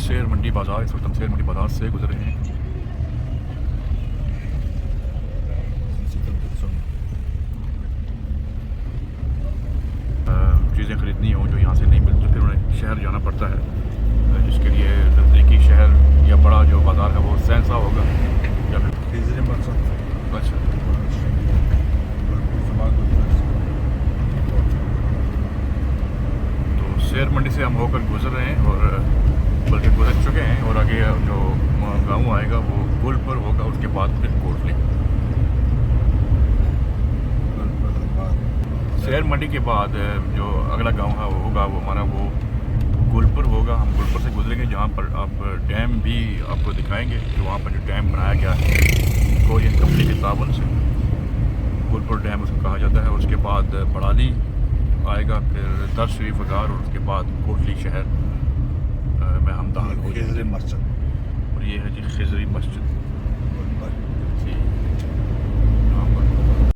शेर मंडी बाज़ार, इस वक्त हम शेर मंडी बाज़ार से गुजर रहे हैं। चीज़ें ख़रीदनी हो जो यहाँ से नहीं मिलती, फिर उन्हें शहर जाना पड़ता है, जिसके लिए नज़दीकी शहर या बड़ा जो बाज़ार है वो सैनसा होगा या फिर अच्छा। तो शेर मंडी से हम होकर गुजर रहे हैं और बल्कि गुजर चुके हैं, और आगे जो गांव आएगा वो गुलपुर होगा, उसके बाद फिर कोटली। शेर मंडी के बाद जो अगला गांव है वो होगा वो हमारा वो गुलपुर होगा। हम गुलपुर से गुजरेंगे, जहाँ पर आप डैम भी आपको दिखाएंगे, जो वहाँ पर जो डैम बनाया गया है कोरियन कंपनी के ताबन से, गुलपुर डैम उसको कहा जाता है। उसके बाद बड़ाली आएगा, फिर दर शरीफ वगार, और उसके बाद कोटली शहर में हम दाखिल हो जाएंगे। और ये है जी खिजरी मस्जिद।